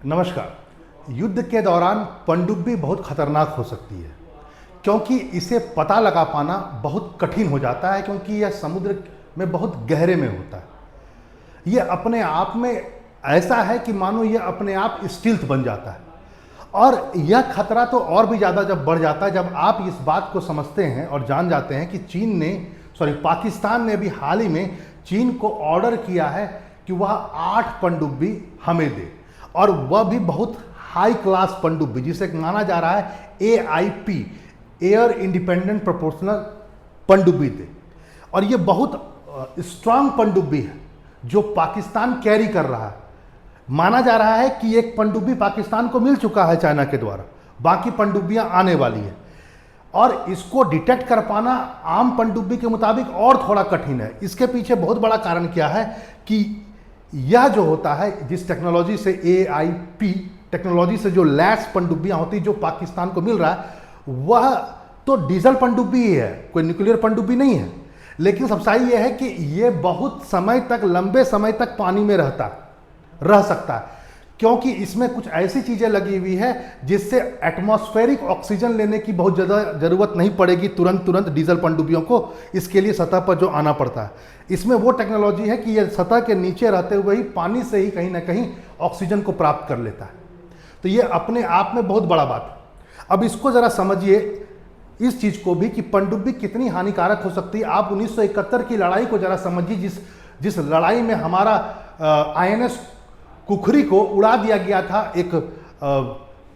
नमस्कार। युद्ध के दौरान पनडुब्बी बहुत खतरनाक हो सकती है क्योंकि इसे पता लगा पाना बहुत कठिन हो जाता है, क्योंकि यह समुद्र में बहुत गहरे में होता है। यह अपने आप में ऐसा है कि मानो यह अपने आप स्टील्थ बन जाता है, और यह खतरा तो और भी ज़्यादा जब बढ़ जाता है जब आप इस बात को समझते हैं और जान जाते हैं कि पाकिस्तान ने भी हाल ही में चीन को ऑर्डर किया है कि वह 8 पनडुब्बी हमें दे, और वह भी बहुत हाई क्लास पनडुब्बी, जिसे माना जा रहा है AIP, एयर इंडिपेंडेंट प्रोपोर्शनल पनडुब्बी दे। और ये बहुत स्ट्रांग पनडुब्बी है जो पाकिस्तान कैरी कर रहा है। माना जा रहा है कि एक पनडुब्बी पाकिस्तान को मिल चुका है चाइना के द्वारा, बाकी पनडुब्बियां आने वाली है, और इसको डिटेक्ट कर पाना आम पनडुब्बी के मुताबिक और थोड़ा कठिन है। इसके पीछे बहुत बड़ा कारण क्या है कि यह जो होता है, जिस टेक्नोलॉजी से AIP टेक्नोलॉजी से जो लैस पनडुब्बियां होती जो पाकिस्तान को मिल रहा है, वह तो डीजल पनडुब्बी ही है, कोई न्यूक्लियर पनडुब्बी नहीं है। लेकिन सच्चाई यह है कि यह बहुत समय तक, लंबे समय तक पानी में रह सकता है, क्योंकि इसमें कुछ ऐसी चीजें लगी हुई है जिससे एटमॉस्फेरिक ऑक्सीजन लेने की बहुत ज़्यादा जरूरत नहीं पड़ेगी तुरंत डीजल पनडुब्बियों को इसके लिए सतह पर जो आना पड़ता है। इसमें वो टेक्नोलॉजी है कि यह सतह के नीचे रहते हुए ही पानी से ही कहीं ना कहीं ऑक्सीजन को प्राप्त कर लेता है। तो ये अपने आप में बहुत बड़ा बात है। अब इसको जरा समझिए, इस चीज को भी कि पनडुब्बी कितनी हानिकारक हो सकती है। आप 1971 की लड़ाई को जरा समझिए, जिस लड़ाई में हमारा INS कुखरी को उड़ा दिया गया था एक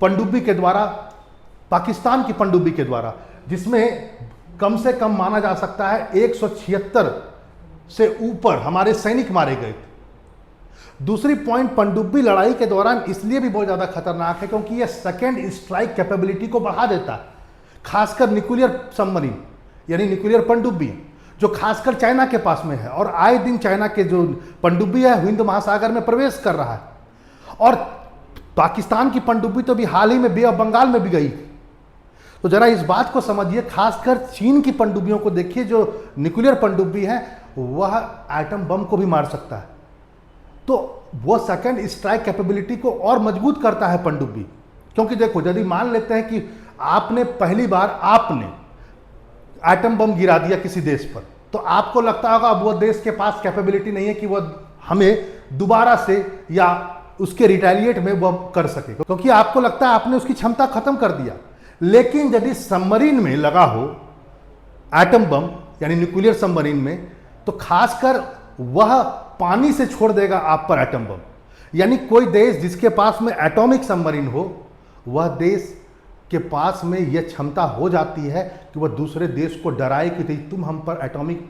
पनडुब्बी के द्वारा, पाकिस्तान की पनडुब्बी के द्वारा, जिसमें कम से कम माना जा सकता है 176 से ऊपर हमारे सैनिक मारे गए थे। दूसरी पॉइंट, पनडुब्बी लड़ाई के दौरान इसलिए भी बहुत ज़्यादा खतरनाक है क्योंकि यह सेकेंड स्ट्राइक कैपेबिलिटी को बढ़ा देता है, खासकर न्यूक्लियर सबमरीन यानी न्यूक्लियर पनडुब्बी, जो खासकर चाइना के पास में है। और आए दिन चाइना के जो पनडुब्बी है हिंद महासागर में प्रवेश कर रहा है, और पाकिस्तान की पनडुब्बी तो भी हाल ही में बे ऑफ बंगाल में भी गई। तो जरा इस बात को समझिए, खासकर चीन की पनडुब्बियों को देखिए, जो न्यूक्लियर पनडुब्बी है वह एटम बम को भी मार सकता है। तो वह सेकेंड स्ट्राइक कैपेबिलिटी को और मजबूत करता है पनडुब्बी। क्योंकि देखो, यदि मान लेते हैं कि आपने पहली बार एटम बम गिरा दिया किसी देश पर, तो आपको लगता होगा अब वह देश के पास कैपेबिलिटी नहीं है कि वह हमें दोबारा से या उसके रिटेलिएट में वह कर सके, क्योंकि आपको लगता है आपने उसकी क्षमता खत्म कर दिया। लेकिन यदि सबमरीन में लगा हो एटम बम यानी न्यूक्लियर सबमरीन में, तो खासकर वह पानी से छोड़ देगा आप पर एटम बम। यानी कोई देश जिसके पास में एटॉमिक सबमरीन हो, वह देश के पास में यह क्षमता हो जाती है कि वह दूसरे देश को डराए कि तुम हम पर एटॉमिक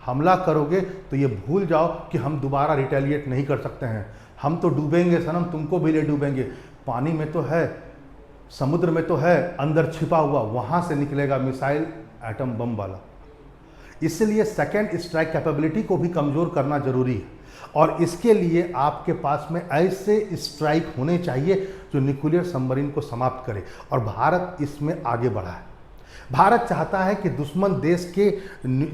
हमला करोगे तो ये भूल जाओ कि हम दोबारा रिटेलिएट नहीं कर सकते हैं, हम तो डूबेंगे सनम, तुमको भी ले डूबेंगे। पानी में तो है, समुद्र में तो है, अंदर छिपा हुआ, वहां से निकलेगा मिसाइल एटम बम वाला। इसलिए सेकेंड स्ट्राइक कैपेबिलिटी को भी कमजोर करना जरूरी है, और इसके लिए आपके पास में ऐसे स्ट्राइक होने चाहिए जो न्यूक्लियर सबमरीन को समाप्त करे, और भारत इसमें आगे बढ़ा है। भारत चाहता है कि दुश्मन देश के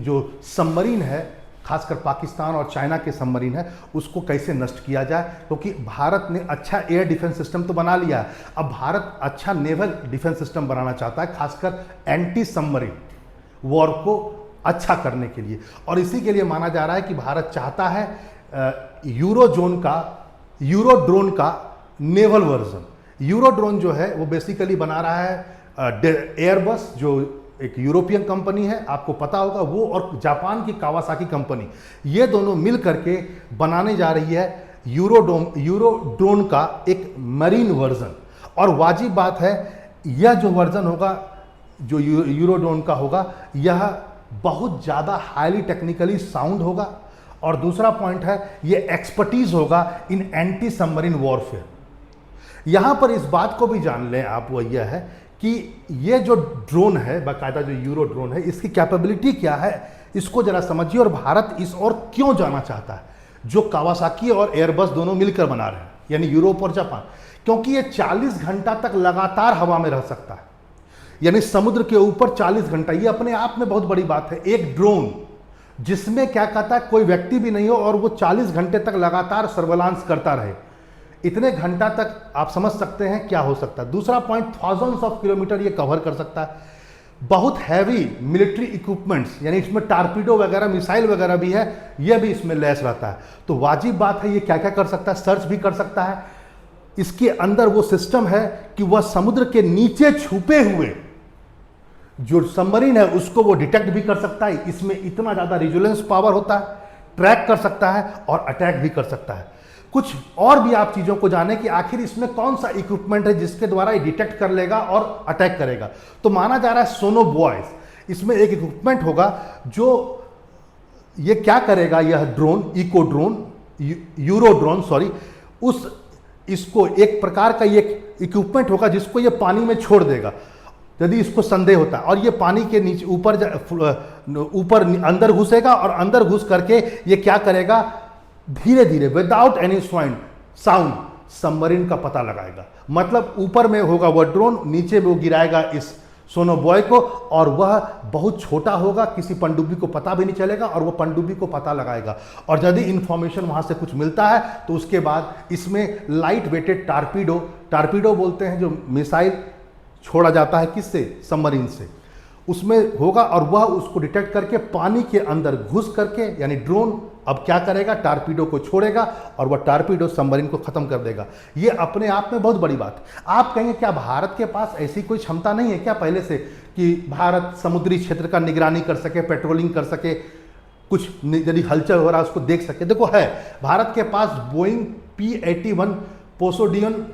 जो सबमरीन है, खासकर पाकिस्तान और चाइना के सबमरीन है, उसको कैसे नष्ट किया जाए, क्योंकि भारत ने अच्छा एयर डिफेंस सिस्टम तो बना लिया है, अब भारत अच्छा नेवल डिफेंस सिस्टम बनाना चाहता है, खासकर एंटी सबमरीन वॉर को अच्छा करने के लिए। और इसी के लिए माना जा रहा है कि भारत चाहता है यूरो ड्रोन का नेवल वर्जन। यूरो ड्रोन जो है वो बेसिकली बना रहा है एयरबस, जो एक यूरोपियन कंपनी है, आपको पता होगा, वो और जापान की कावासाकी कंपनी, ये दोनों मिल करके बनाने जा रही है यूरो ड्रोन का एक मरीन वर्जन। और वाजिब बात है, यह जो वर्जन होगा, जो यूरो ड्रोन का होगा, यह बहुत ज़्यादा हाईली टेक्निकली साउंड होगा, और दूसरा पॉइंट है ये एक्सपर्टीज होगा इन एंटी सबमरीन वॉरफेयर। यहां पर इस बात को भी जान लें आप, वो यह है कि ये जो ड्रोन है, बाकायदा जो यूरो ड्रोन है, इसकी कैपेबिलिटी क्या है, इसको जरा समझिए, और भारत इस ओर क्यों जाना चाहता है, जो कावासाकी और एयरबस दोनों मिलकर बना रहे हैं, यानी यूरोप और जापान। क्योंकि ये 40 घंटा तक लगातार हवा में रह सकता है, यानी समुद्र के ऊपर 40 घंटा, ये अपने आप में बहुत बड़ी बात है। एक ड्रोन जिसमें क्या कहता है कोई व्यक्ति भी नहीं हो और वो 40 घंटे तक लगातार सर्वेलांस करता रहे, इतने घंटा तक आप समझ सकते हैं क्या हो सकता है। दूसरा पॉइंट, थाउजेंड्स ऑफ किलोमीटर ये कवर कर सकता है। बहुत हैवी मिलिट्री इक्विपमेंट्स, यानी इसमें टारपीडो वगैरह, मिसाइल वगैरह भी है, ये भी इसमें लैस रहता है। तो वाजिब बात है, ये क्या क्या कर सकता है, सर्च भी कर सकता है। इसके अंदर वो सिस्टम है कि वह समुद्र के नीचे छुपे हुए जो सबमरीन है उसको वो डिटेक्ट भी कर सकता है। इसमें इतना ज़्यादा रिजोलेंस पावर होता है, ट्रैक कर सकता है और अटैक भी कर सकता है। कुछ और भी आप चीज़ों को जानें कि आखिर इसमें कौन सा इक्विपमेंट है जिसके द्वारा ये डिटेक्ट कर लेगा और अटैक करेगा। तो माना जा रहा है सोनो बॉयज, इसमें एक इक्विपमेंट होगा जो ये क्या करेगा, यह drone, echo drone, euro drone sorry, इसको एक प्रकार का ये इक्विपमेंट होगा जिसको ये पानी में छोड़ देगा यदि इसको संदेह होता है, और ये पानी के नीचे ऊपर अंदर घुसेगा और अंदर घुस करके ये क्या करेगा, धीरे धीरे विदाउट एनी साउंड सबमरीन का पता लगाएगा। मतलब ऊपर में होगा वह ड्रोन, नीचे में वो गिराएगा इस सोनो बॉय को, और वह बहुत छोटा होगा, किसी पनडुब्बी को पता भी नहीं चलेगा, और वह पनडुब्बी को पता लगाएगा। और यदि इंफॉर्मेशन वहां से कुछ मिलता है तो उसके बाद इसमें लाइट वेटेड टारपीडो बोलते हैं, जो मिसाइल छोड़ा जाता है किससे, सबमरीन से, उसमें होगा, और वह उसको डिटेक्ट करके पानी के अंदर घुस करके, यानी ड्रोन अब क्या करेगा, टारपीडो को छोड़ेगा और वह टारपीडो सबमरीन को खत्म कर देगा। ये अपने आप में बहुत बड़ी बात। आप कहेंगे क्या भारत के पास ऐसी कोई क्षमता नहीं है क्या पहले से कि भारत समुद्री क्षेत्र का निगरानी कर सके, पेट्रोलिंग कर सके, कुछ यदि हलचल हो रहा है उसको देख सके? देखो है, भारत के पास बोइंग P-81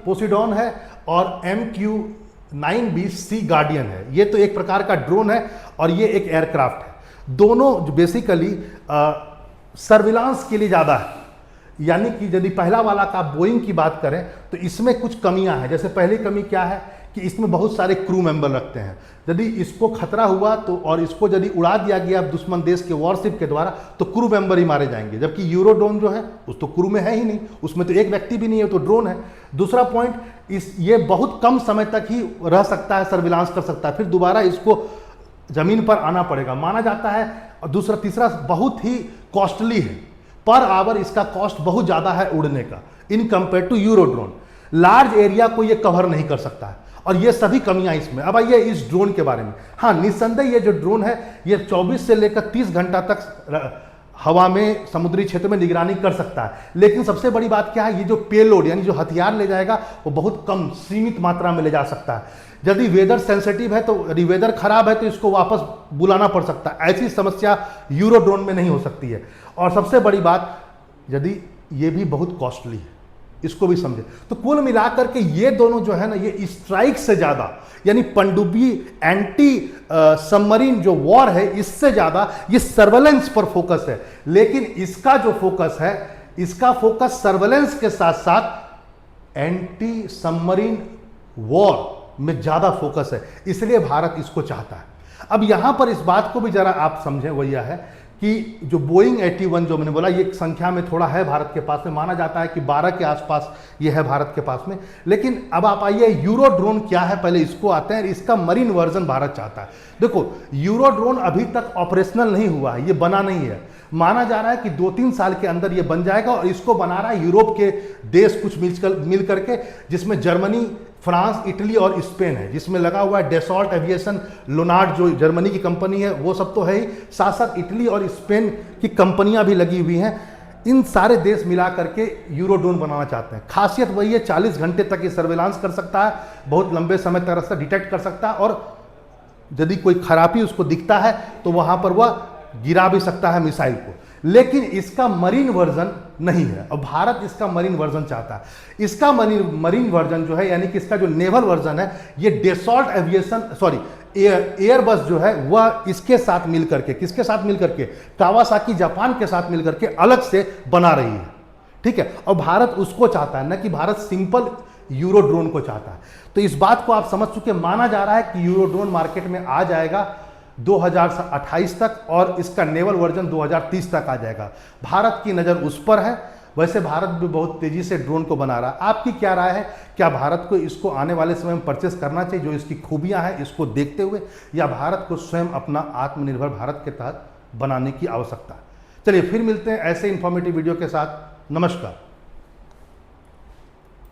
पोसिडॉन है और MQ-9B सी गार्डियन है। ये तो एक प्रकार का ड्रोन है और ये एक एयरक्राफ्ट है। दोनों बेसिकली सर्विलांस के लिए ज़्यादा है। यानी कि यदि पहला वाला का बोइंग की बात करें तो इसमें कुछ कमियां हैं। जैसे पहली कमी क्या है कि इसमें बहुत सारे क्रू मेंबर रखते हैं। यदि इसको खतरा हुआ तो, और इसको यदि उड़ा दिया गया दुश्मन देश के वॉरशिप के द्वारा, तो क्रू मेंबर ही मारे जाएंगे। जबकि यूरो ड्रोन जो है उस तो क्रू में है ही नहीं, उसमें तो एक व्यक्ति भी नहीं है, तो ड्रोन है। दूसरा पॉइंट, ये बहुत कम समय तक ही रह सकता है, सर्विलांस कर सकता है, फिर दोबारा इसको जमीन पर आना पड़ेगा माना जाता है। और दूसरा तीसरा बहुत ही कॉस्टली है, पर आवर इसका कॉस्ट बहुत ज़्यादा है उड़ने का इन compare to euro drone. Large area को ये कवर नहीं कर सकता है, और ये सभी कमियां इसमें। अब आइए इस ड्रोन के बारे में। हाँ, निस्संदेह ये जो ड्रोन है ये 24 से लेकर 30 घंटा तक हवा में, समुद्री क्षेत्र में निगरानी कर सकता है। लेकिन सबसे बड़ी बात क्या है, ये जो पेलोड यानी जो हथियार ले जाएगा वो बहुत कम, सीमित मात्रा में ले जा सकता है। यदि वेदर सेंसिटिव है, तो यदि वेदर खराब है तो इसको वापस बुलाना पड़ सकता है। ऐसी समस्या यूरो ड्रोन में नहीं हो सकती है। और सबसे बड़ी बात, यदि ये भी बहुत कॉस्टली है, इसको भी समझे। तो कुल मिलाकर के ये दोनों जो है ना, ये स्ट्राइक से ज़्यादा, यानी पनडुब्बी एंटी सबमरीन जो वॉर है, इससे ज़्यादा ये सर्वेलेंस पर फोकस है। लेकिन इसका जो फोकस है, इसका फोकस सर्वेलेंस के साथ साथ एंटी सबमरीन वॉर में ज़्यादा फोकस है, इसलिए भारत इसको चाहता है। अब यहां पर इस बात को भी जरा आप समझें, वो यह है कि जो बोइंग 81 जो मैंने बोला, ये संख्या में थोड़ा है भारत के पास में, माना जाता है कि 12 के आसपास ये है भारत के पास में। लेकिन अब आप आइए, यूरो ड्रोन क्या है, पहले इसको आते हैं। इसका मरीन वर्जन भारत चाहता है। देखो, यूरो ड्रोन अभी तक ऑपरेशनल नहीं हुआ है, ये बना नहीं है। माना जा रहा है कि 2-3 साल के अंदर ये बन जाएगा, और इसको बना रहा है यूरोप के देश कुछ मिल करके, जिसमें जर्मनी, फ्रांस, इटली और स्पेन है, जिसमें लगा हुआ है डेसॉल्ट एविएशन, लोनार्ड जो जर्मनी की कंपनी है वो सब तो है ही, साथ साथ इटली और स्पेन की कंपनियां भी लगी हुई हैं। इन सारे देश मिला करके यूरो ड्रोन बनाना चाहते हैं। खासियत वही है, 40 घंटे तक ये सर्वेलांस कर सकता है, बहुत लंबे समय तक रास्ता डिटेक्ट कर सकता है, और यदि कोई खराबी उसको दिखता है तो वहां पर वह गिरा भी सकता है मिसाइल को। लेकिन इसका मरीन वर्जन नहीं है, और भारत इसका मरीन वर्जन चाहता है। इसका मरीन वर्जन जो है, यानी कि इसका जो नेवल वर्जन है, ये डेसॉल्ट एविएशन एयरबस जो है वह इसके साथ मिल करके, किसके साथ मिल करके, कावासाकी जापान के साथ मिल करके अलग से बना रही है। ठीक है, और भारत उसको चाहता है, न कि भारत सिंपल यूरो ड्रोन को चाहता है। तो इस बात को आप समझ चुके। माना जा रहा है कि यूरो ड्रोन मार्केट में आ जाएगा 2028 तक, और इसका नेवल वर्जन 2030 तक आ जाएगा। भारत की नज़र उस पर है। वैसे भारत भी बहुत तेज़ी से ड्रोन को बना रहा है। आपकी क्या राय है, क्या भारत को इसको आने वाले समय में परचेस करना चाहिए, जो इसकी खूबियां हैं इसको देखते हुए, या भारत को स्वयं अपना आत्मनिर्भर भारत के तहत बनाने की आवश्यकता है? चलिए फिर मिलते हैं ऐसे इंफॉर्मेटिव वीडियो के साथ। नमस्कार।